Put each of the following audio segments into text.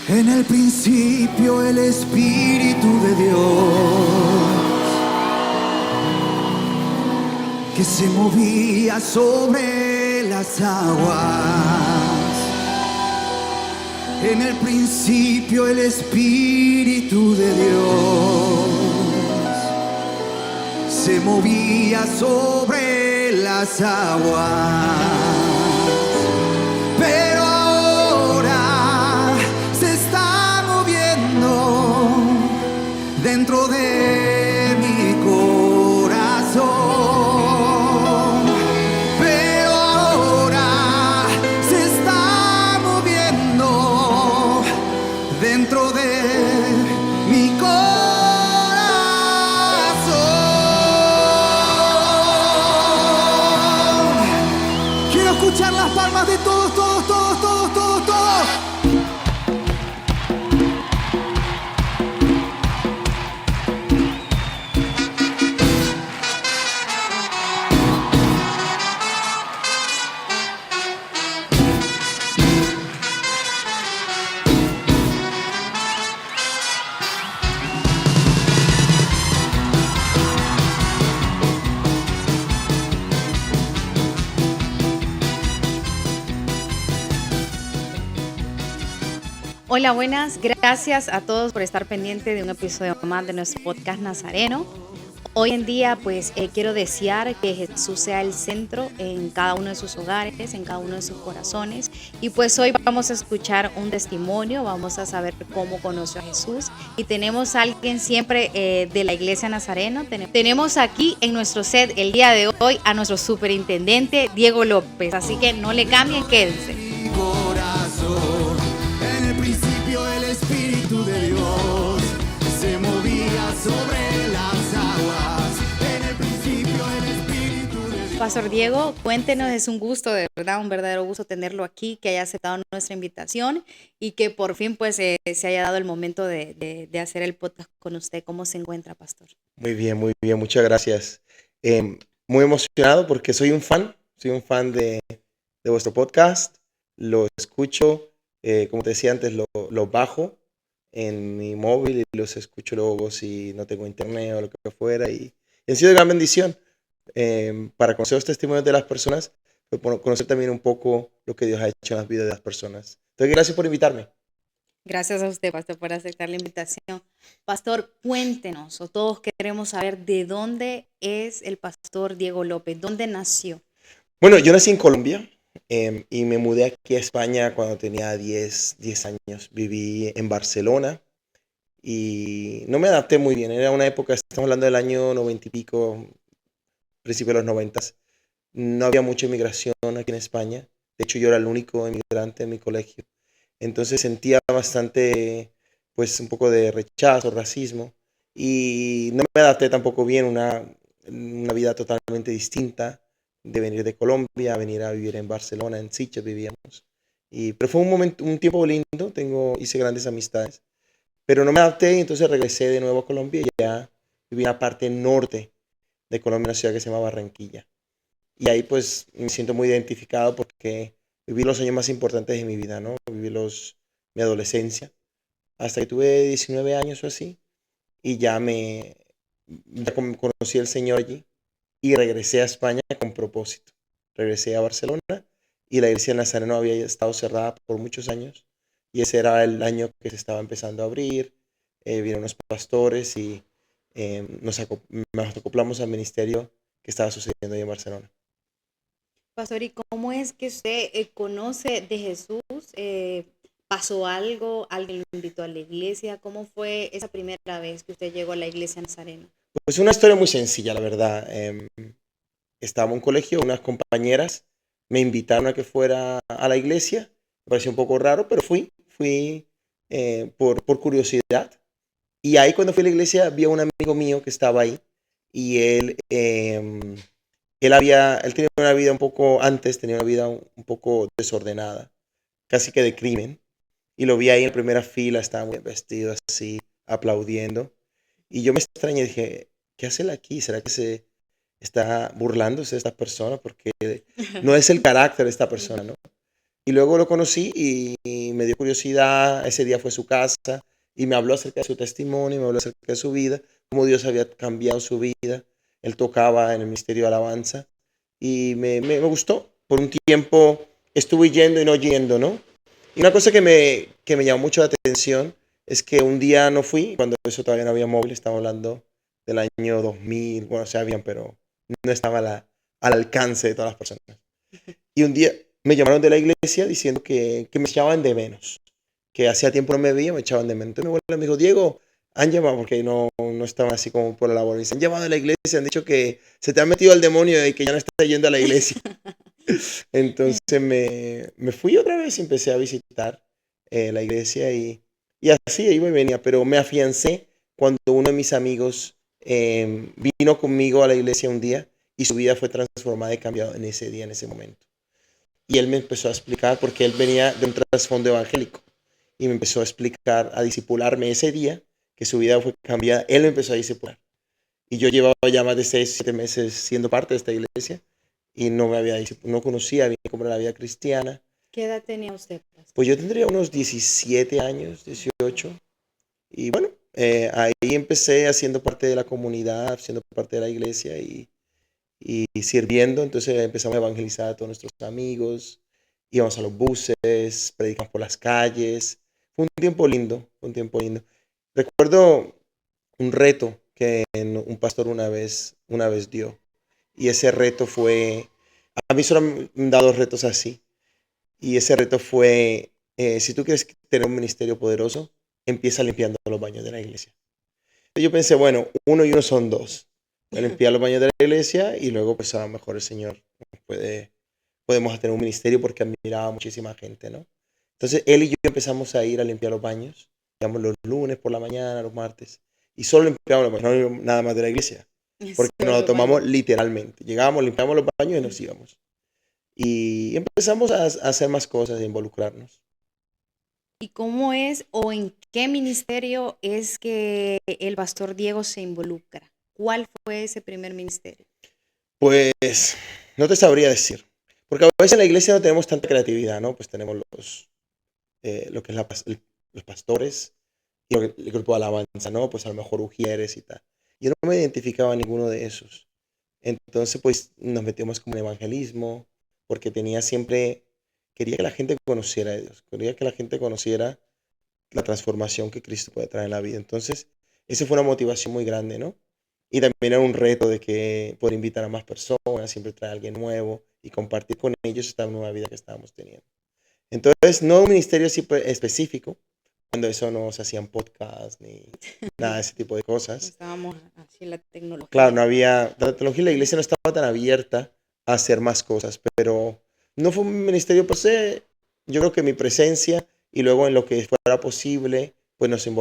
En el principio el Espíritu de Dios que se movía sobre las aguas. En el principio el Espíritu de Dios se movía sobre las aguas. Pero ahora se está moviendo dentro de mi corazón. Pero ahora se está moviendo dentro de mi corazón. Quiero escuchar las palmas de todos, todos, todos, todos, todos, todos. Hola, buenas. Gracias a todos por estar pendiente de un episodio más de nuestro podcast Nazareno. Hoy en día, quiero desear que Jesús sea el centro en cada uno de sus hogares, en cada uno de sus corazones. Y pues hoy vamos a escuchar un testimonio, vamos a saber cómo conoció a Jesús. Y tenemos a alguien siempre de la Iglesia Nazareno. Tenemos aquí en nuestro set el día de hoy a nuestro superintendente Diego López. Así que no le cambien, quédense. Mi corazón, en el principio el Espíritu de Dios se movía sobre las aguas. En el principio el Espíritu de Dios. Pastor Diego, cuéntenos, es un gusto, de verdad, un verdadero gusto tenerlo aquí, que haya aceptado nuestra invitación y que por fin se haya dado el momento de hacer el podcast con usted. ¿Cómo se encuentra, Pastor? Muy bien, muchas gracias. Muy emocionado porque soy un fan de vuestro podcast, lo escucho, como te decía antes, lo bajo en mi móvil y los escucho luego si no tengo internet o lo que fuera y ha sido de gran bendición para conocer los testimonios de las personas, pero por conocer también un poco lo que Dios ha hecho en las vidas de las personas. Entonces, gracias por invitarme. Gracias a usted, Pastor, por aceptar la invitación. Pastor, cuéntenos, o todos queremos saber de dónde es el Pastor Diego López, dónde nació. Bueno, yo nací en Colombia y me mudé aquí a España cuando tenía 10 años. Viví en Barcelona y no me adapté muy bien. Era una época, estamos hablando del año 90 y pico, principio de los 90. No había mucha inmigración aquí en España. De hecho, yo era el único inmigrante en mi colegio. Entonces sentía bastante, pues un poco de rechazo, racismo. Y no me adapté tampoco bien a una vida totalmente distinta de venir de Colombia a venir a vivir en Barcelona, en Sitges vivíamos. Pero fue un tiempo lindo, hice grandes amistades. Pero no me adapté y entonces regresé de nuevo a Colombia y ya viví en la parte norte de Colombia, una ciudad que se llama Barranquilla. Y ahí pues me siento muy identificado porque viví los años más importantes de mi vida, ¿no? Mi adolescencia, hasta que tuve 19 años o así, y conocí al Señor allí y regresé a España con propósito. Regresé a Barcelona y la iglesia de Nazareno había estado cerrada por muchos años y ese era el año que se estaba empezando a abrir. Vinieron los pastores y nos acoplamos al ministerio que estaba sucediendo ahí en Barcelona. Pastor, ¿y cómo es que usted conoce de Jesús? ¿Pasó algo? ¿Alguien lo invitó a la iglesia? ¿Cómo fue esa primera vez que usted llegó a la iglesia Nazareno? Pues una historia muy sencilla, la verdad. Estaba en un colegio, unas compañeras me invitaron a que fuera a la iglesia. Me pareció un poco raro, pero fui por curiosidad. Y ahí cuando fui a la iglesia vi a un amigo mío que estaba ahí y él tenía una vida tenía una vida un poco desordenada, casi que de crimen. Y lo vi ahí en la primera fila, estaba muy vestido así, aplaudiendo. Y yo me extrañé y dije, ¿qué hace él aquí? ¿Será que se está burlándose de esta persona? Porque no es el carácter de esta persona, ¿no? Y luego lo conocí y me dio curiosidad. Ese día fue a su casa y me habló acerca de su testimonio, me habló acerca de su vida, cómo Dios había cambiado su vida. Él tocaba en el ministerio de alabanza y me gustó. Por un tiempo estuve yendo y no yendo, ¿no? Y una cosa que me llamó mucho la atención es que un día no fui, cuando eso todavía no había móvil, estamos hablando del año 2000, bueno, se habían, pero no estaba al alcance de todas las personas. Y un día me llamaron de la iglesia diciendo que me echaban de menos, que hacía tiempo no me veía, me echaban de menos. Entonces mi abuela me dijo, Diego, han llamado, porque no estaban así como por la labor, dicen, han llamado de la iglesia, han dicho que se te ha metido el demonio y que ya no estás yendo a la iglesia. Entonces me fui otra vez y empecé a visitar la iglesia y así iba y venía, pero me afiancé cuando uno de mis amigos vino conmigo a la iglesia un día y su vida fue transformada y cambiada en ese día, en ese momento. Y él me empezó a explicar, porque él venía de un trasfondo evangélico, y me empezó a explicar, a discipularme ese día, que su vida fue cambiada. Él me empezó a discipular. Y yo llevaba ya más de 6, 7 meses siendo parte de esta iglesia y no conocía bien cómo era la vida cristiana. ¿Qué edad tenía usted, pastor? Pues yo tendría unos 17 años, 18. Y bueno, ahí empecé haciendo parte de la comunidad, siendo parte de la iglesia y sirviendo. Entonces empezamos a evangelizar a todos nuestros amigos, íbamos a los buses, predicamos por las calles. Fue un tiempo lindo, fue un tiempo lindo. Recuerdo un reto que un pastor una vez dio. Y ese reto fue, a mí solo me han dado retos así. Y ese reto fue, si tú quieres tener un ministerio poderoso, empieza limpiando los baños de la iglesia. Yo pensé, bueno, uno y uno son dos. Voy a limpiar los baños de la iglesia y luego pues a lo mejor el Señor podemos tener un ministerio porque admiraba a muchísima gente, ¿no? Entonces él y yo empezamos a ir a limpiar los baños, digamos los lunes por la mañana, los martes, y solo limpiamos los baños, no nada más de la iglesia, porque nos lo tomamos literalmente. Llegábamos, limpiamos los baños y nos íbamos. Y empezamos a hacer más cosas, a involucrarnos. ¿Y cómo es o en qué ministerio es que el pastor Diego se involucra? ¿Cuál fue ese primer ministerio? Pues no te sabría decir, porque a veces en la iglesia no tenemos tanta creatividad, ¿no? Pues tenemos lo que es los pastores y el grupo de alabanza, ¿no? Pues a lo mejor ujieres y tal. Yo no me identificaba a ninguno de esos. Entonces, pues nos metimos como en evangelismo, porque quería que la gente conociera a Dios, quería que la gente conociera la transformación que Cristo puede traer en la vida. Entonces, esa fue una motivación muy grande, ¿no? Y también era un reto de que poder invitar a más personas, siempre traer a alguien nuevo y compartir con ellos esta nueva vida que estábamos teniendo. Entonces, no un ministerio así específico, cuando eso no se hacían podcasts ni nada de ese tipo de cosas. Estábamos así en la tecnología. Claro, la tecnología, la iglesia no estaba tan abierta a hacer más cosas, pero no fue un ministerio per se. Yo creo que mi presencia y luego en lo que fuera posible, pues me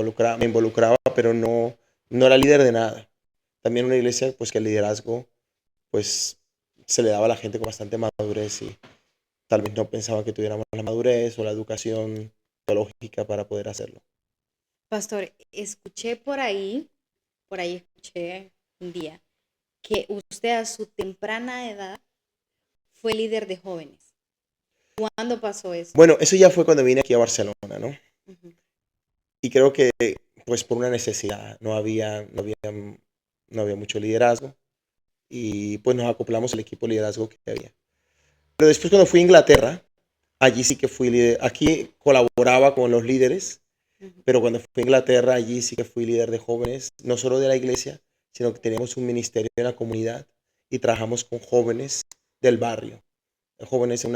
involucraba, pero no era líder de nada. También una iglesia, pues que el liderazgo, pues se le daba a la gente con bastante madurez y tal vez no pensaba que tuviéramos la madurez o la educación teológica para poder hacerlo. Pastor, escuché por ahí escuché un día que usted a su temprana edad fue líder de jóvenes. ¿Cuándo pasó eso? Bueno, eso ya fue cuando vine aquí a Barcelona, ¿no? Ujú. Y creo que, pues por una necesidad, no había mucho liderazgo y pues nos acoplamos al equipo de liderazgo que había. Pero después cuando fui a Inglaterra, allí sí que fui líder. Aquí colaboraba con los líderes, Ujú. pero cuando fui a Inglaterra, allí sí que fui líder de jóvenes, no solo de la iglesia, sino que teníamos un ministerio en la comunidad y trabajamos con jóvenes del barrio. Jóvenes,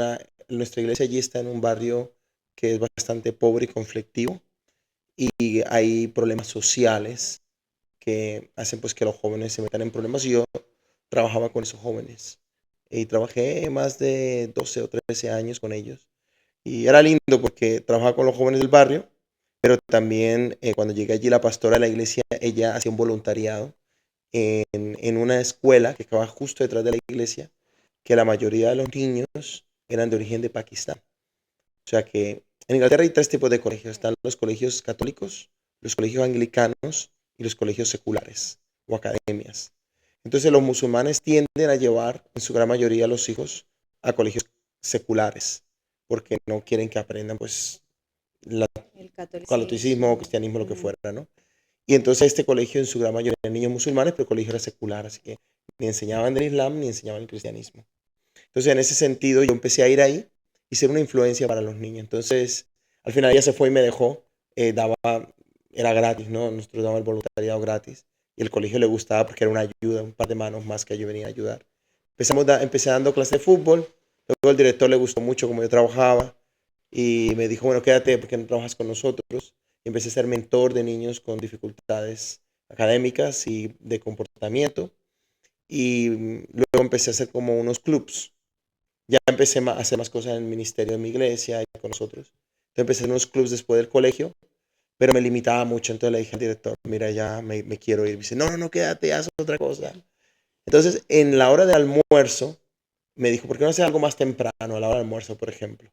nuestra iglesia allí está en un barrio que es bastante pobre y conflictivo y hay problemas sociales que hacen pues que los jóvenes se metan en problemas y yo trabajaba con esos jóvenes y trabajé más de 12 o 13 años con ellos y era lindo porque trabajaba con los jóvenes del barrio, pero también cuando llegué allí la pastora de la iglesia, ella hacía un voluntariado en una escuela que estaba justo detrás de la iglesia, que la mayoría de los niños eran de origen de Pakistán. O sea que en Inglaterra hay tres tipos de colegios. Están los colegios católicos, los colegios anglicanos y los colegios seculares o academias. Entonces los musulmanes tienden a llevar en su gran mayoría a los hijos a colegios seculares, porque no quieren que aprendan pues la El catolicismo, catolicismo. cristianismo, lo que Ujú. fuera, ¿no? Y entonces este colegio en su gran mayoría eran niños musulmanes, pero el colegio era secular, así que ni enseñaban del Islam ni enseñaban el cristianismo. Entonces en ese sentido yo empecé a ir ahí y ser una influencia para los niños. Entonces al final ella se fue y me dejó, daba, era gratis, ¿no? Nosotros dábamos el voluntariado gratis y el colegio le gustaba porque era una ayuda, un par de manos más que yo venía a ayudar. Empecé dando clases de fútbol, luego el director le gustó mucho como yo trabajaba y me dijo, bueno, quédate porque no trabajas con nosotros. Y empecé a ser mentor de niños con dificultades académicas y de comportamiento. Y luego empecé a hacer como unos clubs. Ya empecé a hacer más cosas en el ministerio de mi iglesia y con nosotros. Entonces empecé en unos clubs después del colegio, pero me limitaba mucho. Entonces le dije al director, mira, ya me quiero ir. Me dice, no, no, no, quédate, haz otra cosa. Entonces, en la hora de almuerzo, me dijo, ¿por qué no haces algo más temprano, a la hora del almuerzo, por ejemplo?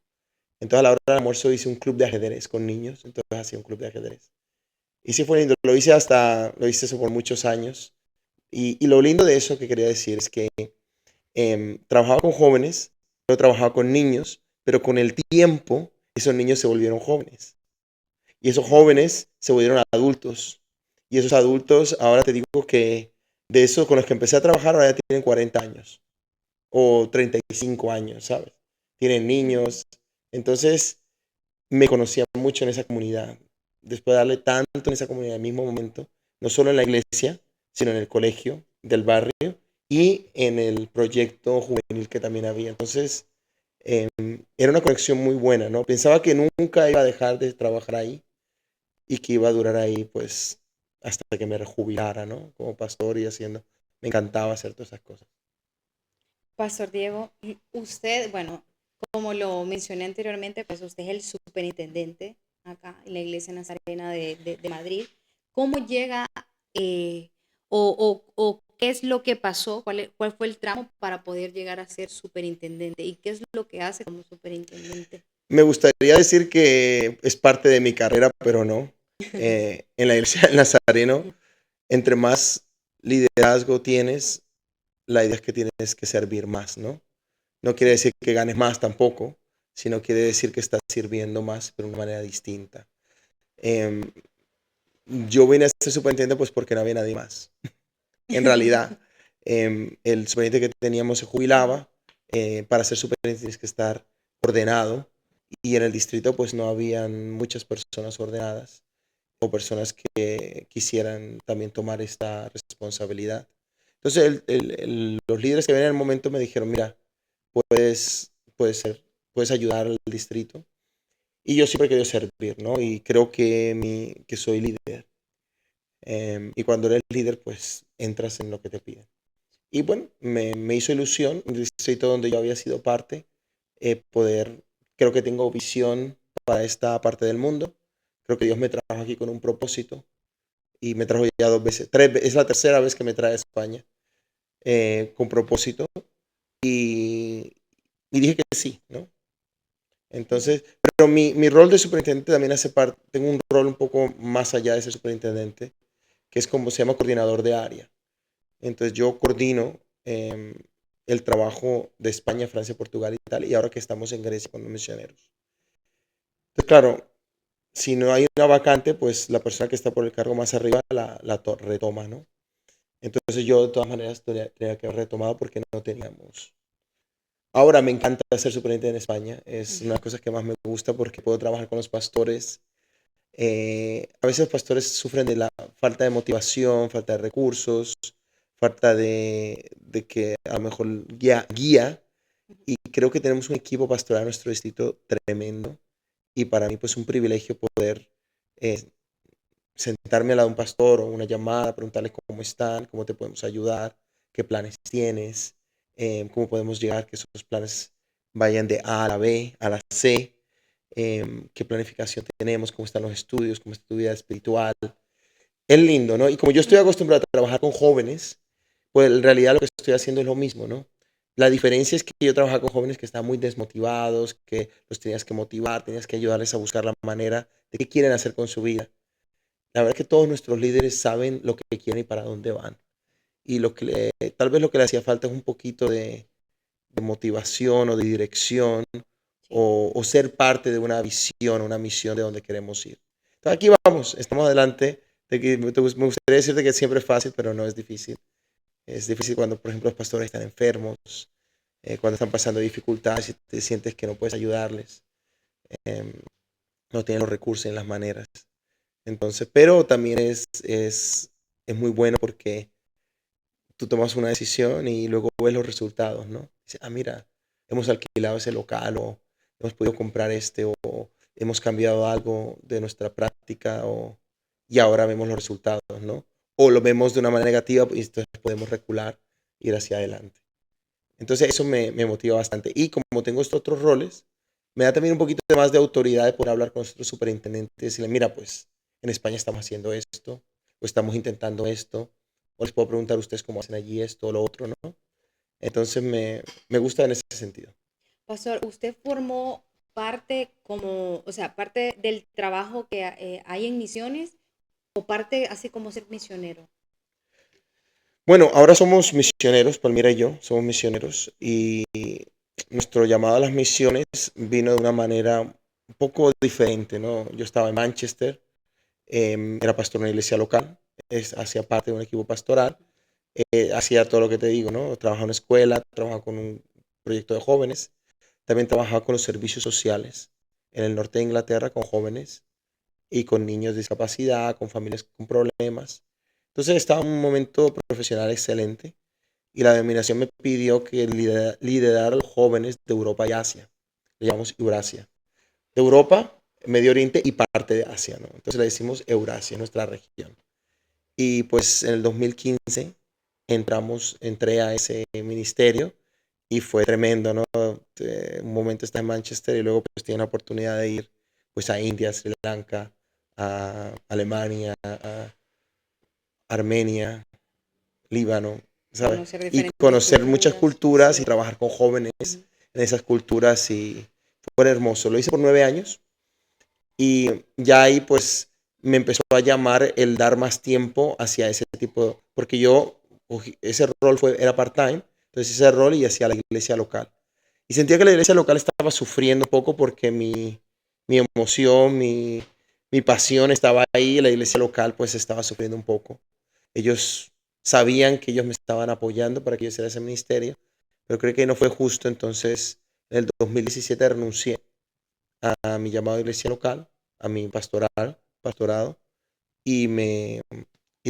Entonces, a la hora del almuerzo hice un club de ajedrez con niños. Entonces, hacía un club de ajedrez. Y sí fue lindo. Lo hice eso por muchos años. Y lo lindo de eso que quería decir es que trabajaba con jóvenes, pero trabajaba con niños, pero con el tiempo esos niños se volvieron jóvenes. Y esos jóvenes se volvieron adultos. Y esos adultos, ahora te digo que de esos con los que empecé a trabajar, ahora ya tienen 40 años o 35 años, ¿sabes? Tienen Ujú. niños. Entonces, me conocía mucho en esa comunidad. Después de darle tanto en esa comunidad al mismo momento, no solo en la iglesia, sino en el colegio del barrio y en el proyecto juvenil que también había. Entonces, era una conexión muy buena, ¿no? Pensaba que nunca iba a dejar de trabajar ahí y que iba a durar ahí, pues, hasta que me rejubilara, ¿no? Como pastor y haciendo. Me encantaba hacer todas esas cosas. Pastor Diego, y usted, bueno, como lo mencioné anteriormente, pues usted es el superintendente acá en la Iglesia Nazarena de Madrid. ¿Cómo llega o qué es lo que pasó? ¿Cuál fue el tramo para poder llegar a ser superintendente? ¿Y qué es lo que hace como superintendente? Me gustaría decir que es parte de mi carrera, pero no. En la iglesia del Nazareno, entre más liderazgo tienes, la idea es que tienes que servir más, ¿no? No quiere decir que ganes más tampoco, sino quiere decir que estás sirviendo más, pero de una manera distinta. Em, yo vine a ser superintendente pues porque no había nadie más. En realidad, el superintendente que teníamos se jubilaba. Para ser superintendente tienes que estar ordenado y en el distrito pues no habían muchas personas ordenadas o personas que quisieran también tomar esta responsabilidad. Entonces los líderes que ven en el momento me dijeron, mira, puedes ser, puedes ayudar al distrito. Y yo siempre he querido servir, ¿no? Y creo que soy líder. Y cuando eres líder, pues entras en lo que te piden. Y bueno, me hizo ilusión, un distrito donde yo había sido parte, poder, creo que tengo visión para esta parte del mundo. Creo que Dios me trajo aquí con un propósito y me trajo ya dos veces, es la tercera vez que me trae a España con propósito y, y dije que sí, ¿no? Sí. Entonces, pero mi rol de superintendente también hace parte, tengo un rol un poco más allá de ser superintendente, que es como se llama coordinador de área. Entonces yo coordino el trabajo de España, Francia, Portugal y tal, y ahora que estamos en Grecia con los misioneros. Entonces, claro, si no hay una vacante, pues la persona que está por el cargo más arriba retoma, ¿no? Entonces yo de todas maneras tenía que haber retomado porque no teníamos. Ahora me encanta ser superintendente en España, es una de las cosas que más me gusta porque puedo trabajar con los pastores. A veces los pastores sufren de la falta de motivación, falta de recursos, falta de que a lo mejor guía, y creo que tenemos un equipo pastoral en nuestro distrito tremendo y para mí pues un privilegio poder eh, sentarme al lado de un pastor o una llamada, preguntarle cómo están, cómo te podemos ayudar, qué planes tienes, cómo podemos llegar que esos planes vayan de A a la B, a la C, qué planificación tenemos, cómo están los estudios, cómo está tu vida espiritual. Es lindo, ¿no? Y como yo estoy Ujú. acostumbrado a trabajar con jóvenes, pues en realidad lo que estoy haciendo es lo mismo, ¿no? La diferencia es que yo trabajaba con jóvenes que estaban muy desmotivados, que los tenías que motivar, tenías que ayudarles a buscar la manera de qué quieren hacer con su vida. La verdad es que todos nuestros líderes saben lo que quieren y para dónde van. Y tal vez lo que le hacía falta es un poquito de motivación o de dirección Sí. o ser parte de una visión, una misión de donde queremos ir. Entonces aquí vamos, estamos adelante. Me gustaría decirte que siempre es fácil, pero no es difícil. Es difícil cuando, por ejemplo, los pastores están enfermos, cuando están pasando dificultades y te sientes que no puedes ayudarles, em, no tienen los recursos en las maneras. Entonces, pero también es muy bueno porque tú tomas una decisión y luego ves los resultados, ¿no? Dices, ah, mira, hemos alquilado ese local o hemos podido comprar este o hemos cambiado algo de nuestra práctica y ahora vemos los resultados, ¿no? O lo vemos de una manera negativa y entonces podemos recular, ir hacia adelante. Entonces eso me motiva bastante. Y como tengo estos otros roles, me da también un poquito más de autoridad de poder hablar con nuestros superintendentes y decirle, mira, pues en España estamos haciendo esto, o estamos intentando esto, o les puedo preguntar a ustedes cómo hacen allí esto o lo otro, ¿no? Entonces me gusta en ese sentido. Pastor, ¿usted formó parte como, o sea, parte del trabajo que hay en misiones o parte así como ser misionero? Bueno, ahora somos misioneros, Palmira y yo somos misioneros y nuestro llamado a las misiones vino de una manera un poco diferente, ¿no? Yo estaba en Manchester, era pastor en una iglesia local, hacía parte de un equipo pastoral, hacía todo lo que te digo, ¿no? Trabajaba en una escuela, trabajaba con un proyecto de jóvenes, también trabajaba con los servicios sociales en el norte de Inglaterra con jóvenes y con niños de discapacidad, con familias con problemas. Entonces estaba en un momento profesional excelente y la denominación me pidió que liderara a los jóvenes de Europa y Asia. Le llamamos Eurasia. De Europa, Medio Oriente y parte de Asia, ¿no? Entonces le decimos Eurasia, nuestra región. Y pues en el 2015 entré a ese ministerio y fue tremendo, ¿no? Un momento está en Manchester y luego pues tiene la oportunidad de ir pues a India, Sri Lanka, a Alemania, a Armenia, Líbano, ¿sabes? Conocer Y diferentes conocer muchas culturas, culturas y sí. trabajar con jóvenes Ujú. en esas culturas y fue hermoso. Lo hice por 9 años y ya ahí pues me empezó a llamar el dar más tiempo hacia ese tipo, porque yo ese rol era part-time, entonces ese rol y hacia la iglesia local. Y sentía que la iglesia local estaba sufriendo un poco porque mi emoción, mi pasión estaba ahí y la iglesia local pues estaba sufriendo un poco. Ellos sabían que ellos me estaban apoyando para que yo hiciera ese ministerio, pero creo que no fue justo, entonces en el 2017 renuncié a mi llamado de iglesia local, a mi pastorado, y, y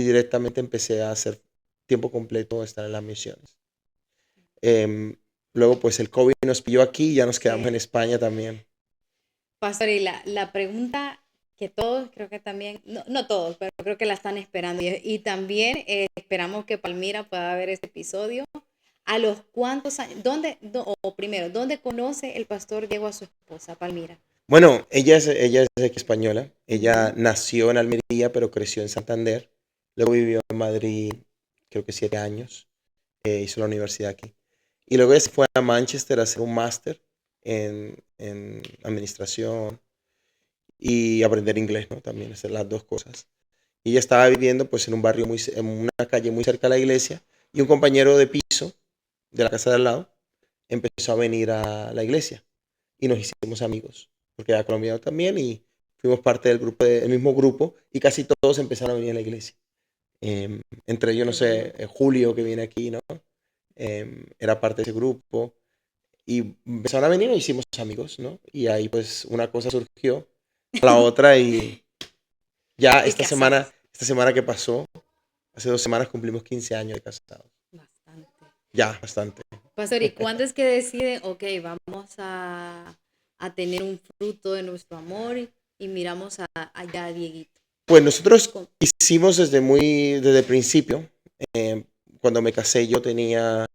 directamente empecé a hacer tiempo completo, estar en las misiones. Em, Luego, pues el COVID nos pilló aquí y ya nos quedamos en Sí. España también. Pastor, y la pregunta que todos, creo que también, no, no todos, pero creo que la están esperando. Y también esperamos que Palmira pueda ver este episodio. ¿A los cuántos años? O primero, ¿dónde conoce el pastor Diego a su esposa, Palmira? Bueno, ella es de aquí española. Ella Ujú. nació en Almería, pero creció en Santander. Luego vivió en Madrid, creo que 7 años. Hizo la universidad aquí. Y luego se fue a Manchester a hacer un máster en administración y aprender inglés, ¿no? También hacer las dos cosas. Y ella estaba viviendo pues en un barrio en una calle muy cerca de la iglesia y un compañero de piso de la casa de al lado empezó a venir a la iglesia y nos hicimos amigos porque era colombiano también y fuimos parte del grupo, del mismo grupo y casi todos empezaron a venir a la iglesia. Entre ellos, no Qué bueno. sé, Julio que viene aquí, ¿no? Era parte de ese grupo y empezaron a venir y hicimos amigos, ¿no? Y ahí pues una cosa surgió a la otra y ya Y casados. esta semana que pasó, hace 2 semanas cumplimos 15 años de casados. Bastante. Ya, bastante. Pastor, ¿y cuándo es que deciden, ok, vamos a tener un fruto de nuestro amor y miramos allá a Dieguito? Pues nosotros Con- hicimos desde el principio. eh, Cuando me casé yo tenía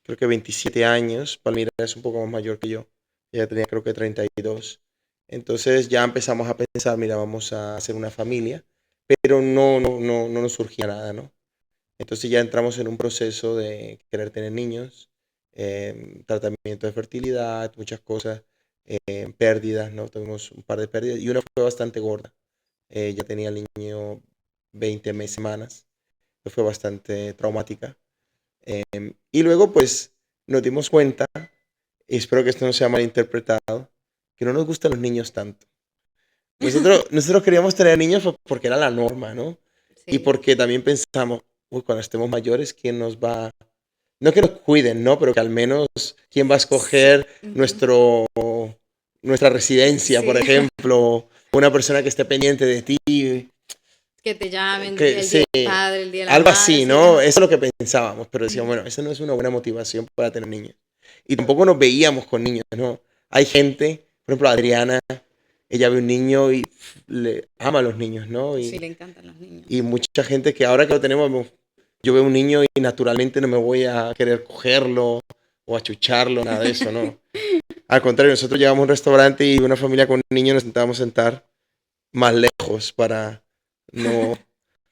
creo que 27 años. Palmira es un poco más mayor que yo. Ella tenía creo que 32. Entonces ya empezamos a pensar, mira, vamos a hacer una familia, pero no nos surgía nada, ¿no? Entonces ya entramos en un proceso de querer tener niños, tratamiento de fertilidad, muchas cosas, pérdidas, ¿no? Tuvimos un par de pérdidas y una fue bastante gorda. Ya tenía el niño 20 semanas, que fue bastante traumática. Y luego pues nos dimos cuenta y espero que esto no sea malinterpretado, que no nos gustan los niños tanto. Nosotros queríamos tener niños porque era la norma, ¿no? Y Sí. porque también pensamos, uy, cuando estemos mayores, ¿quién nos va? No que nos cuiden, ¿no? Pero que al menos, ¿quién va a Sí. escoger Ujú. nuestra residencia, por Sí. ejemplo? Una persona que esté pendiente de ti. Que te llamen Que, el día sí, del padre, el día de la algo madre, así, sí. ¿no? Ajá. Eso es lo que pensábamos, pero decíamos, Ujú. bueno, eso no es una buena motivación para tener niños. Y tampoco nos veíamos con niños, ¿no? Hay gente, por ejemplo, Adriana, ella ve un niño y le ama a los niños, ¿no? Sí, le encantan los niños. Y mucha gente que ahora que lo tenemos, yo veo un niño y naturalmente no me voy a querer cogerlo o achucharlo, nada de eso, ¿no? Al contrario, nosotros llegamos a un restaurante y una familia con niños nos intentábamos sentar más lejos para no...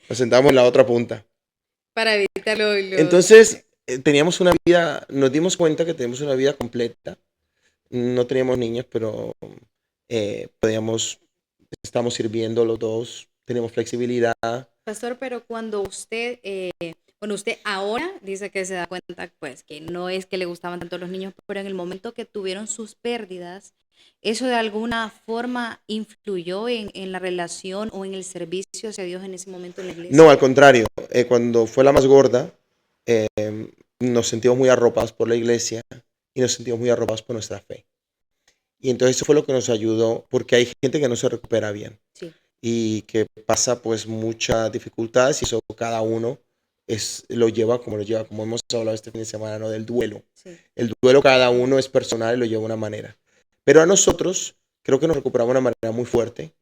Nos sentamos en la otra punta. Para evitar los... Entonces, teníamos una vida, nos dimos cuenta que teníamos una vida completa. No teníamos niños, pero podíamos, estamos sirviendo los dos, teníamos flexibilidad. Pastor, pero cuando usted, bueno, usted ahora dice que se da cuenta, pues, que no es que le gustaban tanto los niños, pero en el momento que tuvieron sus pérdidas, ¿eso de alguna forma influyó en la relación o en el servicio hacia Dios en ese momento en la No, iglesia? al contrario, cuando fue la más gorda, eh, nos sentimos muy arropados por la iglesia y nos sentimos muy arropados por nuestra fe. Y entonces eso fue lo que nos ayudó, porque hay gente que no se recupera bien Sí, y que pasa pues muchas dificultades y eso cada uno lo lleva, como hemos hablado este fin de semana, ¿no? Del duelo. sí. El duelo cada uno es personal y lo lleva de una manera. Pero a nosotros creo que nos recuperamos de una manera muy fuerte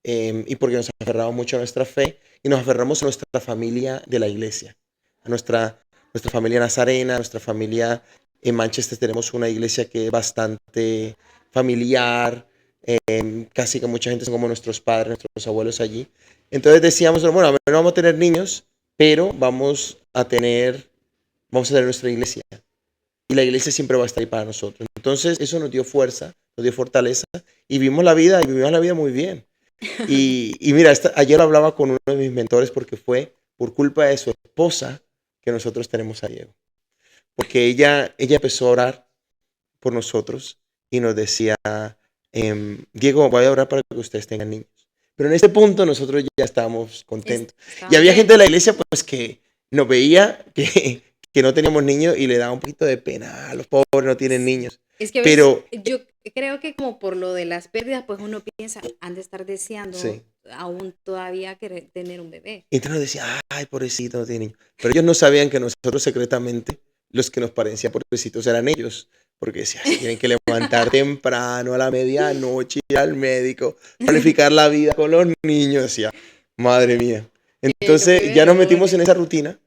y porque nos aferramos mucho a nuestra fe y nos aferramos a nuestra familia de la iglesia, a nuestra familia nazarena, a nuestra familia en Manchester tenemos una iglesia que es bastante familiar, casi que mucha gente son como nuestros padres, nuestros abuelos allí. Entonces decíamos, bueno, a ver, no vamos a tener niños, pero vamos a tener nuestra iglesia. Y la iglesia siempre va a estar ahí para nosotros. Entonces eso nos dio fuerza, nos dio fortaleza y vivimos la vida muy bien. Y mira, ayer hablaba con uno de mis mentores porque fue por culpa de su esposa que nosotros tenemos a Diego. Porque ella empezó a orar por nosotros y nos decía, Diego, voy a orar para que ustedes tengan niños. Pero en ese punto nosotros ya estábamos contentos. Y Estaban había gente de la llenos. iglesia pues que nos veía que no teníamos niños y le daba un poquito de pena. "Ah, los pobres no tienen niños." Es que a veces Pero yo creo que como por lo de las pérdidas, pues uno piensa, han de estar deseando sí. aún todavía querer tener un bebé. Y entonces nos decía, ay, pobrecito, no tiene niños. Pero ellos no sabían que nosotros secretamente, los que nos parecían pobrecitos eran ellos. Porque decía, se tienen que levantar temprano, a la medianoche, ir al médico, planificar la vida con los niños. Decía, madre mía. Y el Entonces ya nos primero, metimos en bueno. esa rutina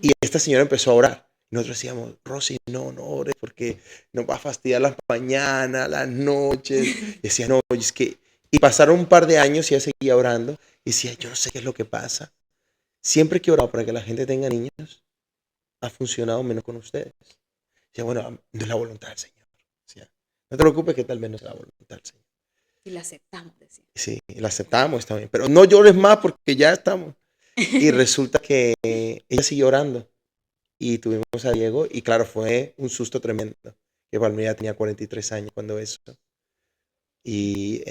y esta señora empezó a orar. Y nosotros decíamos, Rosy, no ores porque nos va a fastidiar las mañanas, las noches. Y decía, no, es que... Y pasaron un par de años y ella seguía orando. Y decía, yo no sé qué es lo que pasa. Siempre que he orado para que la gente tenga niños, ha funcionado menos con ustedes. Decía, bueno, no es la voluntad del Señor. Decía, no te preocupes que tal vez no es la voluntad del Señor. Y la aceptamos, decía. Sí, la aceptamos también. Pero no llores más porque ya estamos. Y resulta que ella siguió orando. Y tuvimos a Diego. Y claro, fue un susto tremendo. Que Palmira tenía 43 años cuando eso. Y,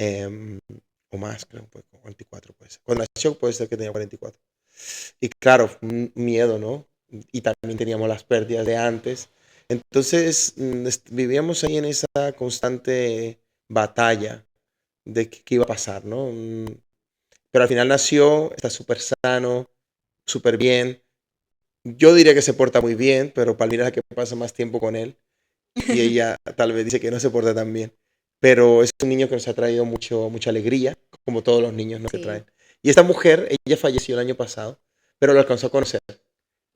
o más, creo, pues 44 puede ser. Cuando nació puede ser que tenía 44. Y claro, un miedo, ¿no? Y también teníamos las pérdidas de antes. Entonces vivíamos ahí en esa constante batalla de qué iba a pasar, ¿no? Pero al final nació, está súper sano, súper bien. Yo diría que se porta muy bien, pero Palmira es la que pasa más tiempo con él. Y ella tal vez dice que no se porta tan bien. Pero es un niño que nos ha traído mucha alegría, como todos los niños nos que Sí. traen. Y esta mujer, ella falleció el año pasado, pero lo alcanzó a conocer.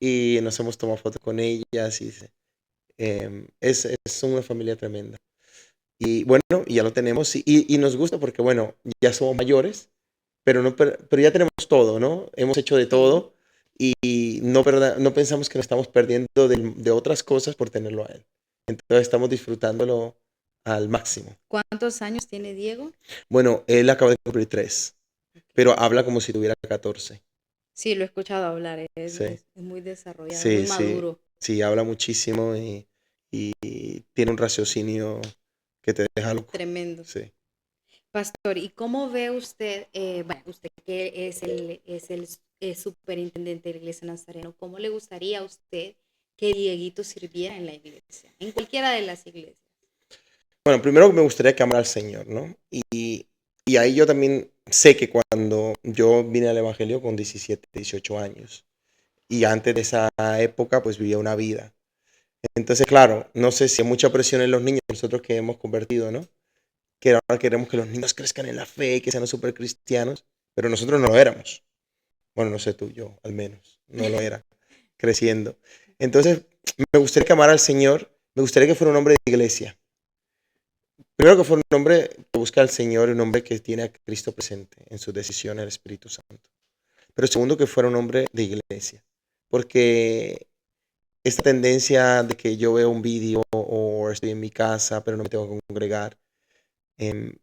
Y nos hemos tomado fotos con ellas. Y, es una familia tremenda. Y bueno, y ya lo tenemos. Y nos gusta porque, bueno, ya somos mayores, pero ya tenemos todo, ¿no? Hemos hecho de Sí. todo y no pensamos que nos estamos perdiendo de otras cosas por tenerlo a él. Entonces estamos disfrutándolo al máximo. ¿Cuántos años tiene Diego? Bueno, él acaba de cumplir 3, pero habla como si tuviera 14. Sí, lo he escuchado hablar, Sí, es muy desarrollado, muy sí, sí, maduro. sí, habla muchísimo y tiene un raciocinio que te deja loco. Tremendo. Sí. Pastor, ¿y cómo ve usted, bueno, usted que es superintendente de la Iglesia Nazareno, cómo le gustaría a usted que Dieguito sirviera en la iglesia, en cualquiera de las iglesias? Bueno, primero me gustaría que amara al Señor, ¿no? Y ahí yo también sé que cuando yo vine al Evangelio con 17, 18 años, y antes de esa época, pues vivía una vida. Entonces, claro, no sé si hay mucha presión en los niños, nosotros que hemos convertido, ¿no? Que ahora queremos que los niños crezcan en la fe, que sean súper cristianos, pero nosotros no lo éramos. Bueno, no sé tú, yo al menos, no lo era, creciendo. Entonces, me gustaría que amara al Señor, me gustaría que fuera un hombre de iglesia. Primero que fuera un hombre que busca al Señor, un hombre que tiene a Cristo presente en sus decisiones, el Espíritu Santo. Pero segundo, que fuera un hombre de iglesia. Porque esta tendencia de que yo veo un vídeo o estoy en mi casa, pero no me tengo que congregar,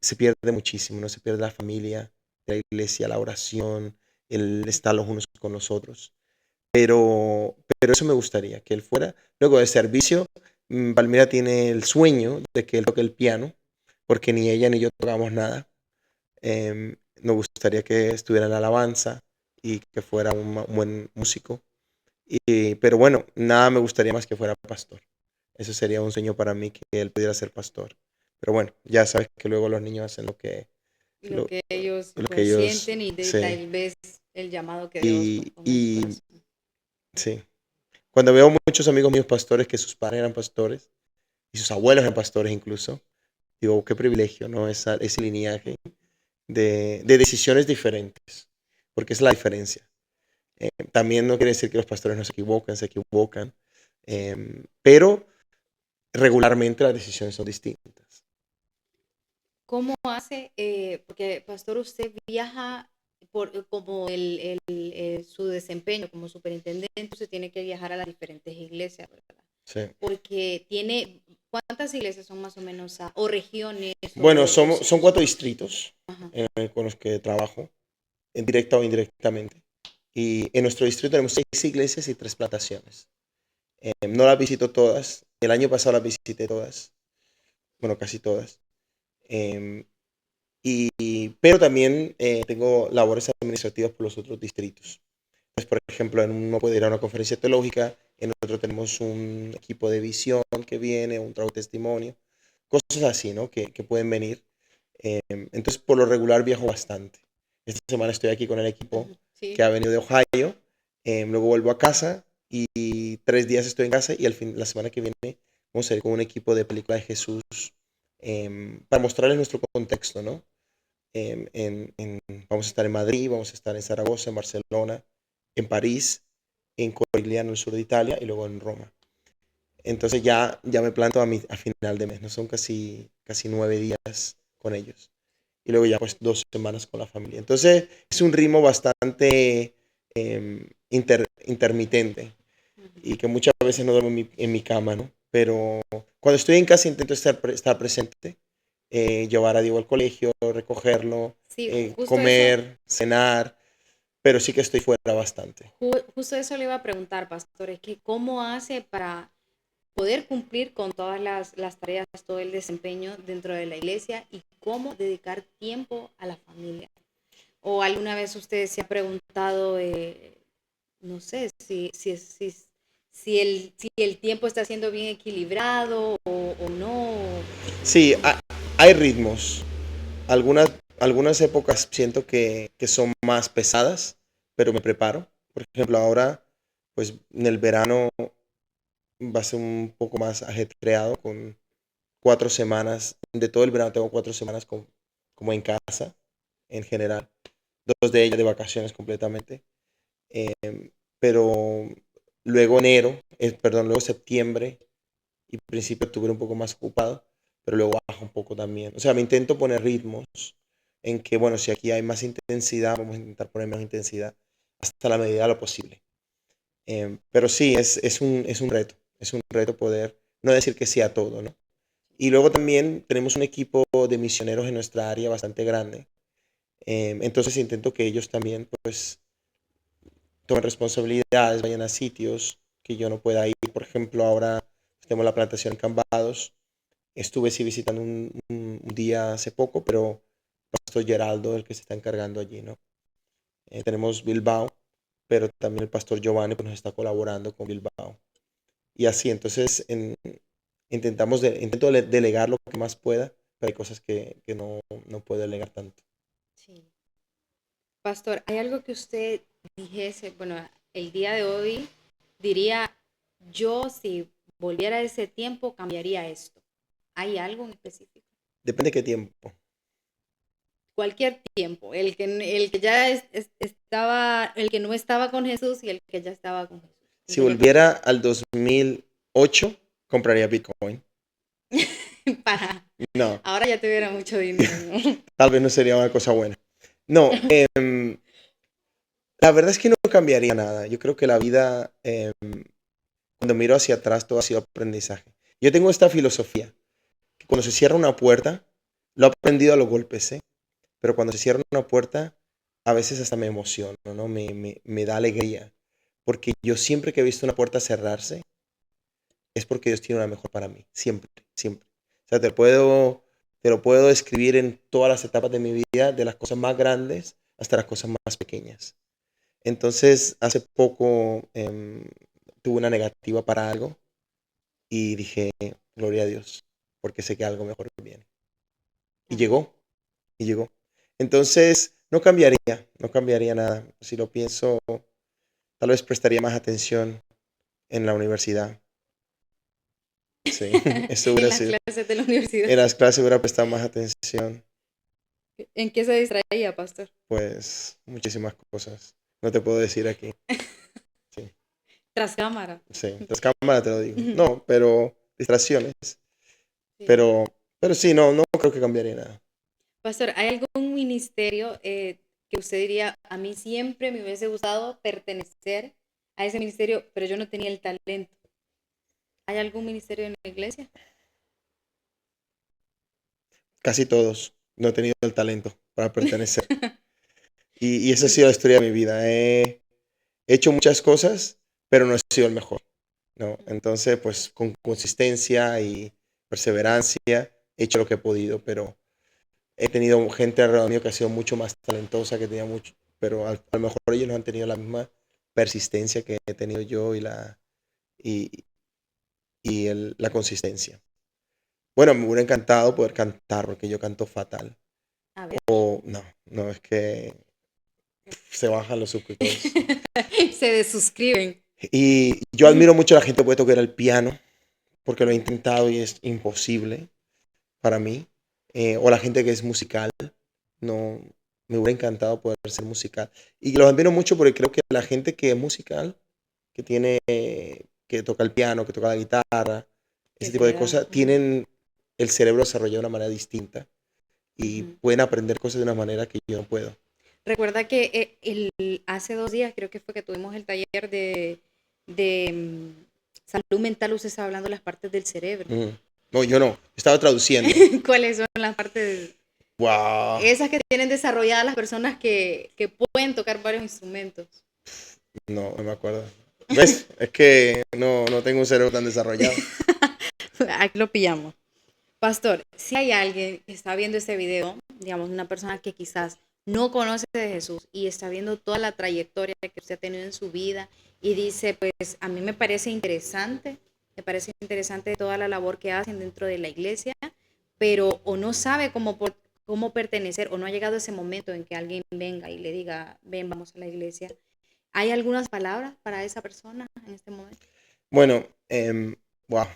se pierde muchísimo, ¿no? Se pierde la familia, la iglesia, la oración, el estar los unos con los otros. Pero eso me gustaría, que él fuera. Luego de servicio, Palmira tiene el sueño de que él toque el piano, porque ni ella ni yo tocamos nada. Nos gustaría que estuviera en la alabanza y que fuera un buen músico. Pero bueno, nada me gustaría más que fuera pastor. Eso sería un sueño para mí, que él pudiera ser pastor. Pero bueno, ya sabes que luego los niños hacen Lo lo, que ellos lo que pues ellos... sienten y Sí. tal vez el llamado que Dios pues, Y, ponga en su y corazón. sí. Cuando veo muchos amigos míos pastores, que sus padres eran pastores y sus abuelos eran pastores incluso, digo, qué privilegio, ¿no? Ese lineaje de decisiones diferentes, porque es la diferencia. También no quiere decir que los pastores no se equivocan, pero regularmente las decisiones son distintas. ¿Cómo hace? Porque, pastor, usted viaja por como su desempeño como superintendente, usted tiene que viajar a las diferentes iglesias, ¿verdad? Sí. Porque tiene, ¿cuántas iglesias son más o menos, o regiones, Bueno, o son 4 distritos ajá, con los que trabajo, directa o indirectamente. Y en nuestro distrito tenemos 6 iglesias y 3 plantaciones. No las visito todas. El año pasado las visité todas. Bueno, casi todas. Em, pero también tengo labores administrativas por los otros distritos. Pues, por ejemplo, en uno puede ir a una conferencia teológica, en otro tenemos un equipo de visión que viene, un trabajo de testimonio, cosas así, ¿no? Que pueden venir. Entonces, por lo regular viajo bastante. Esta semana estoy aquí con el equipo que sí, ha venido de Ohio, luego vuelvo a casa y 3 días estoy en casa y la semana que viene vamos a ir con un equipo de Película de Jesús para mostrarles nuestro contexto, ¿no? Vamos a estar en Madrid, vamos a estar en Zaragoza, en Barcelona, en París, en Corigliano, en el sur de Italia, y luego en Roma. Entonces ya me planto a final de mes, ¿no? Son casi 9 días con ellos. Y luego ya pues 2 semanas con la familia. Entonces es un ritmo bastante intermitente y que muchas veces no duermo en mi cama, ¿no? Pero cuando estoy en casa intento estar presente, llevar a Diego al colegio, recogerlo, sí, justo eso. comer, cenar, pero sí que estoy fuera bastante. Justo eso le iba a preguntar, pastor, es que cómo hace para poder cumplir con todas las tareas, todo el desempeño dentro de la iglesia y cómo dedicar tiempo a la familia. ¿O alguna vez usted se ha preguntado, no sé, si el tiempo está siendo bien equilibrado o no? Sí, hay ritmos. Algunas épocas siento que son más pesadas, pero me preparo. Por ejemplo, ahora, pues en el verano va a ser un poco más ajetreado con 4 semanas. De todo el verano tengo 4 semanas como en casa, en general. 2 de ellas de vacaciones completamente. Pero luego luego septiembre y principio de octubre un poco más ocupado, pero luego baja un poco también. O sea, me intento poner ritmos en que, bueno, si aquí hay más intensidad, vamos a intentar poner más intensidad hasta la medida de lo posible. Pero sí, es un reto poder no decir que sí a todo, ¿no? Y luego también tenemos un equipo de misioneros en nuestra área bastante grande. Entonces intento que ellos también, pues, tomen responsabilidades, vayan a sitios que yo no pueda ir. Por ejemplo, ahora tenemos la plantación en Cambados. Estuve sí visitando un día hace poco, pero Pastor Geraldo, el que se está encargando allí, ¿no? Tenemos Bilbao, pero también el Pastor Giovanni pues, nos está colaborando con Bilbao. Y así, entonces intento delegar lo que más pueda, pero hay cosas que no puedo delegar tanto. Sí. Pastor, ¿hay algo que usted dijese, bueno, el día de hoy diría, yo si volviera a ese tiempo cambiaría esto? ¿Hay algo en específico? Depende de qué tiempo. Cualquier tiempo, el que ya estaba, el que no estaba con Jesús y el que ya estaba con Jesús. Si volviera al 2008, compraría Bitcoin. Para, No, ahora ya tuviera mucho dinero, ¿no? tal vez no sería una cosa buena. No, la verdad es que no cambiaría nada. Yo creo que la vida, cuando miro hacia atrás, todo ha sido aprendizaje. Yo tengo esta filosofía, que cuando se cierra una puerta, lo he aprendido a los golpes, ¿eh? Pero cuando se cierra una puerta, a veces hasta me emociono, ¿no? Me da alegría. Porque yo siempre que he visto una puerta cerrarse, es porque Dios tiene una mejor para mí. Siempre, siempre. O sea, te lo puedo describir en todas las etapas de mi vida, de las cosas más grandes hasta las cosas más pequeñas. Entonces, hace poco tuve una negativa para algo y dije, gloria a Dios, porque sé que algo mejor viene. Y llegó, y llegó. Entonces, no cambiaría nada. Si lo pienso, tal vez prestaría más atención en la universidad. Sí, eso En hubiera las sido. clases de la universidad. En las clases hubiera prestado más atención, ¿En qué se distraía, pastor? pues muchísimas cosas. No te puedo decir aquí. Sí, Tras cámara. sí. Las cámaras te lo digo. No, pero distracciones. Sí. Pero sí, no creo que cambiaría nada. Pastor, ¿hay algún ministerio que usted diría, a mí siempre me hubiese gustado pertenecer a ese ministerio, pero yo no tenía el talento? ¿Hay algún ministerio en la iglesia? Casi todos no he tenido el talento para pertenecer. Y esa ha sido la historia de mi vida. He hecho muchas cosas, pero no he sido el mejor, ¿no? Entonces, pues con consistencia y perseverancia he hecho lo que he podido, pero he tenido gente alrededor mío que ha sido mucho más talentosa, que tenía mucho, pero a lo mejor ellos no han tenido la misma persistencia que he tenido yo y, la consistencia. Bueno, me hubiera encantado poder cantar, porque yo canto fatal. A ver. O no, es que se bajan los suscriptores. Se desuscriben. Y yo admiro mucho a la gente que puede tocar el piano, porque lo he intentado y es imposible para mí. O la gente que es musical, no, me hubiera encantado poder ser musical. Y lo admiro mucho porque creo que la gente que es musical, que toca el piano, que toca la guitarra, Que ese tipo se de da. cosas, tienen el cerebro desarrollado de una manera distinta y Ujú. pueden aprender cosas de una manera que yo no puedo. Recuerda que hace 2 días creo que fue que tuvimos el taller de salud mental, usted estaba hablando de las partes del cerebro. No, yo no, estaba traduciendo. ¿Cuáles son las partes? Wow. Esas que tienen desarrolladas las personas que pueden tocar varios instrumentos. No me acuerdo. ¿Ves? Es que no tengo un cerebro tan desarrollado. Aquí lo pillamos. Pastor, si hay alguien que está viendo este video, digamos, una persona que quizás no conoce de Jesús y está viendo toda la trayectoria que usted ha tenido en su vida y dice, pues a mí me parece interesante toda la labor que hacen dentro de la iglesia, pero o no sabe cómo pertenecer o no ha llegado ese momento en que alguien venga y le diga, ven, vamos a la iglesia. ¿Hay algunas palabras para esa persona en este momento? Bueno, wow.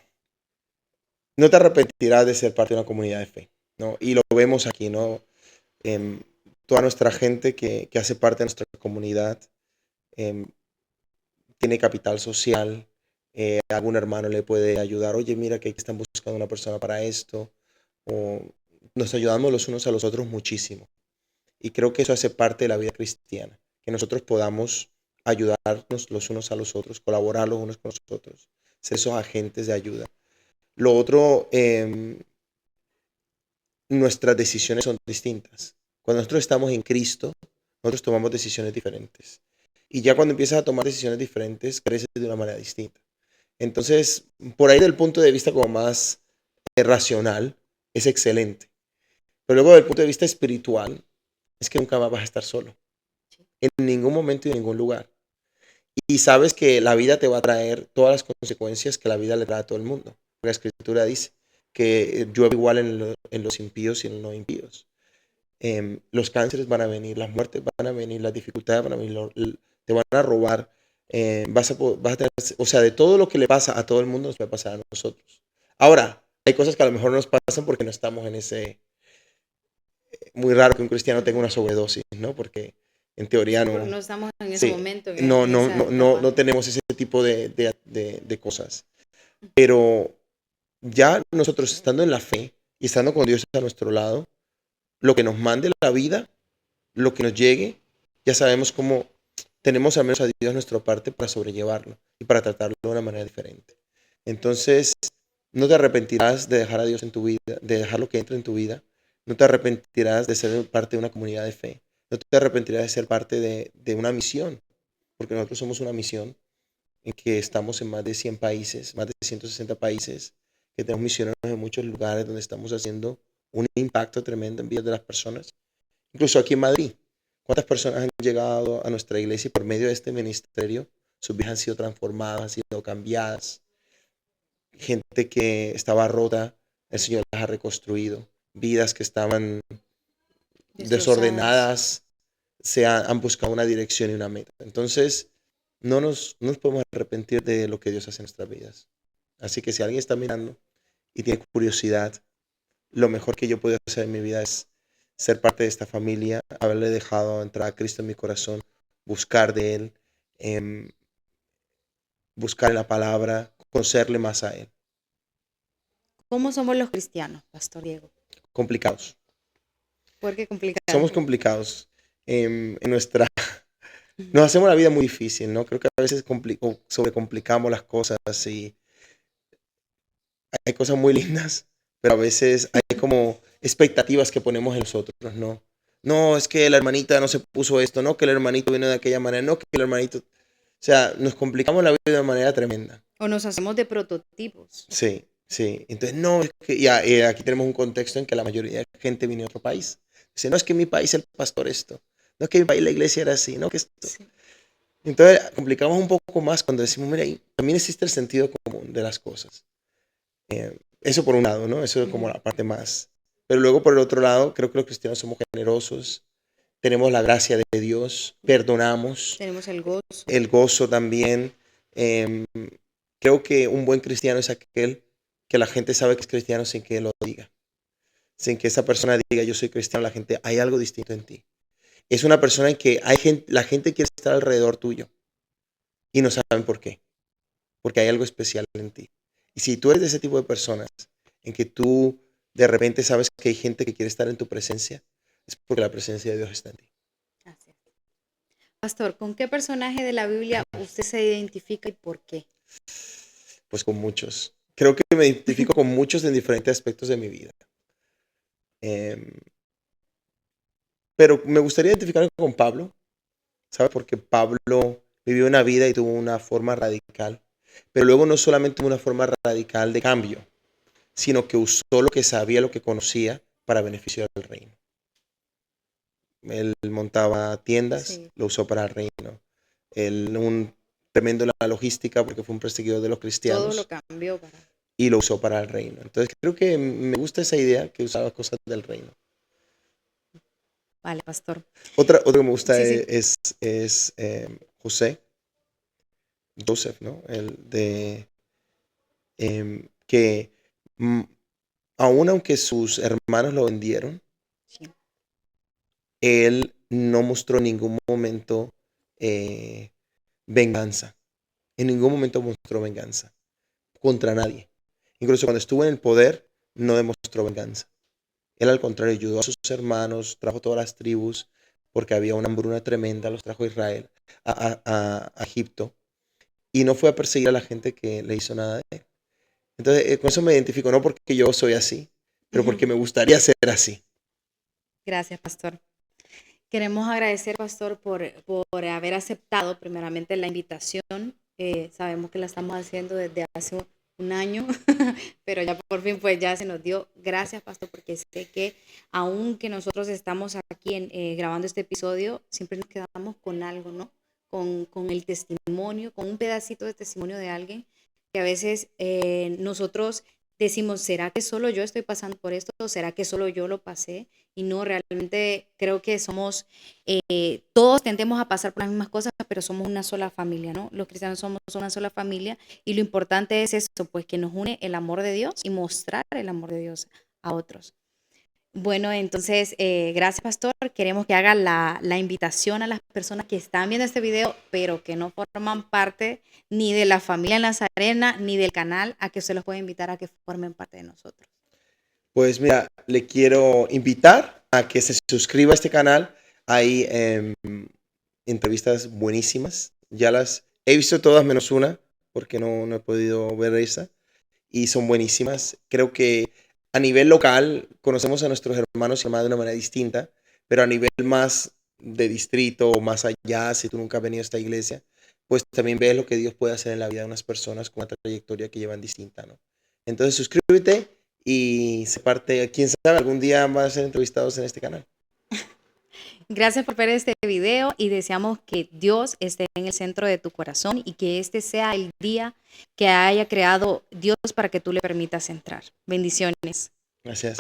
No te arrepentirás de ser parte de una comunidad de fe, ¿no? Y lo vemos aquí, ¿no? Em, Toda nuestra gente que hace parte de nuestra comunidad em, tiene capital social. Algún hermano le puede ayudar. Oye, mira que aquí están buscando una persona para esto. O nos ayudamos los unos a los otros muchísimo. Y creo que eso hace parte de la vida cristiana. Que nosotros podamos ayudarnos los unos a los otros, colaborar los unos con los otros, ser esos agentes de ayuda. Lo otro, nuestras decisiones son distintas. Cuando nosotros estamos en Cristo, nosotros tomamos decisiones diferentes. Y ya cuando empiezas a tomar decisiones diferentes, creces de una manera distinta. Entonces, por ahí del punto de vista como más racional, es excelente. Pero luego del punto de vista espiritual, es que nunca vas a estar solo. En ningún momento y en ningún lugar. Y sabes que la vida te va a traer todas las consecuencias que la vida le trae a todo el mundo. La escritura dice que llueve igual en los impíos y en los no impíos. Los cánceres van a venir, las muertes van a venir, las dificultades van a venir, te van a robar. Vas a tener, o sea, de todo lo que le pasa a todo el mundo nos va a pasar a nosotros. Ahora, hay cosas que a lo mejor no nos pasan porque no estamos en ese... Muy raro que un cristiano tenga una sobredosis, ¿no? Porque en teoría Porque no... no estamos en ese Sí, momento, no, en no, esa no, no, etapa. no tenemos ese tipo de cosas. Pero ya nosotros estando en la fe y estando con Dios a nuestro lado, lo que nos mande la vida, lo que nos llegue, ya sabemos cómo tenemos al menos a Dios de nuestra parte para sobrellevarlo y para tratarlo de una manera diferente. Entonces, no te arrepentirás de dejar a Dios en tu vida, de dejarlo que entre en tu vida. No te arrepentirás de ser parte de una comunidad de fe. No te arrepentirás de ser parte de una misión, porque nosotros somos una misión en que estamos en más de 100 países, más de 160 países, que tenemos misioneros en muchos lugares donde estamos haciendo un impacto tremendo en vidas de las personas. Incluso aquí en Madrid, ¿cuántas personas han llegado a nuestra iglesia y por medio de este ministerio sus vidas han sido transformadas, han sido cambiadas? Gente que estaba rota, el Señor las ha reconstruido. Vidas que estaban Destrozadas. desordenadas, han buscado una dirección y una meta. Entonces, no nos podemos arrepentir de lo que Dios hace en nuestras vidas. Así que si alguien está mirando y tiene curiosidad, lo mejor que yo puedo hacer en mi vida es ser parte de esta familia, haberle dejado entrar a Cristo en mi corazón, buscar de Él, em, buscar en la palabra, conocerle más a Él. ¿Cómo somos los cristianos, Pastor Diego? Complicados. ¿Por qué complicado? Somos complicados. En nuestra... Nos hacemos la vida muy difícil, ¿no? Creo que a veces sobrecomplicamos las cosas y hay cosas muy lindas, pero a veces hay como expectativas que ponemos en nosotros, ¿no? No, es que la hermanita no se puso esto, no, que el hermanito vino de aquella manera, no, que el hermanito... O sea, nos complicamos la vida de una manera tremenda. O nos hacemos de prototipos. Sí, sí. entonces, no, es que aquí tenemos un contexto en que la mayoría de gente viene de otro país. Dice, no, es que en mi país el pastor esto, no es que en mi país la iglesia era así, no, que esto. Sí. Entonces, complicamos un poco más cuando decimos, mira, ahí también existe el sentido común de las cosas. Eso por un lado, ¿no? Eso es como la parte más. Pero luego por el otro lado, creo que los cristianos somos generosos, tenemos la gracia de Dios, perdonamos, Tenemos el gozo. el gozo también. Em, Creo que un buen cristiano es aquel que la gente sabe que es cristiano sin que él lo diga. Sin que esa persona diga yo soy cristiano, la gente, hay algo distinto en ti. Es una persona en que la gente quiere estar alrededor tuyo y no saben por qué. Porque hay algo especial en ti. Y si tú eres de ese tipo de personas en que tú de repente sabes que hay gente que quiere estar en tu presencia, es porque la presencia de Dios está en ti. Así es. Pastor, ¿con qué personaje de la Biblia usted se identifica y por qué? Pues con muchos. Creo que me identifico con muchos en diferentes aspectos de mi vida. Em, pero me gustaría identificarme con Pablo, ¿sabes? Porque Pablo vivió una vida y tuvo una forma radical. Pero luego no solamente tuvo una forma radical de cambio, sino que usó lo que sabía, lo que conocía para beneficio del reino. Él montaba tiendas, Sí. lo usó para el reino. Un tremendo en la logística porque fue un perseguidor de los Todo lo cristianos cambió para. y lo usó para el reino. Entonces creo que me gusta esa idea que usaba cosas del reino. Vale, Pastor. Otra que me gusta Sí, sí. es José, Joseph, ¿no? El de que mm, aun aunque sus hermanos lo vendieron, Sí. él no mostró en ningún momento eh, venganza. En ningún momento mostró venganza contra nadie. Incluso cuando estuvo en el poder, no demostró venganza. Él al contrario ayudó a sus hermanos, trajo todas las tribus, porque había una hambruna tremenda, los trajo a Israel, a Egipto, y no fue a perseguir a la gente que le hizo nada de él. Entonces, con eso me identifico, no porque yo soy así, pero porque me gustaría ser así. Gracias, Pastor. Queremos agradecer, Pastor, por haber aceptado primeramente la invitación Sabemos que la estamos haciendo desde hace un año, pero ya por fin pues ya se nos dio. Gracias, pastor, porque sé que aunque nosotros estamos aquí grabando este episodio, siempre nos quedamos con algo, ¿no? Con el testimonio, con un pedacito de testimonio de alguien que a veces nosotros decimos, ¿será que solo yo estoy pasando por esto? ¿O será que solo yo lo pasé? Y no, realmente creo que somos, todos tendemos a pasar por las mismas cosas, pero somos una sola familia, ¿no? Los cristianos somos una sola familia y lo importante es eso, pues que nos une el amor de Dios y mostrar el amor de Dios a otros. Bueno, entonces, gracias, pastor. Queremos que haga la invitación a las personas que están viendo este video, pero que no forman parte ni de la familia Nazarena ni del canal, a que usted los puede invitar a que formen parte de nosotros. Pues mira, le quiero invitar a que se suscriba a este canal. Hay entrevistas buenísimas. Ya las he visto todas menos una, porque no he podido ver esa. Y son buenísimas. Creo que a nivel local conocemos a nuestros hermanos y hermanas de una manera distinta, pero a nivel más de distrito o más allá, si tú nunca has venido a esta iglesia, pues también ves lo que Dios puede hacer en la vida de unas personas con una trayectoria que llevan distinta, ¿no? Entonces suscríbete y se parte, quién sabe, algún día van a ser entrevistados en este canal. Gracias por ver este video y deseamos que Dios esté en el centro de tu corazón y que este sea el día que haya creado Dios para que tú le permitas entrar. Bendiciones. Gracias.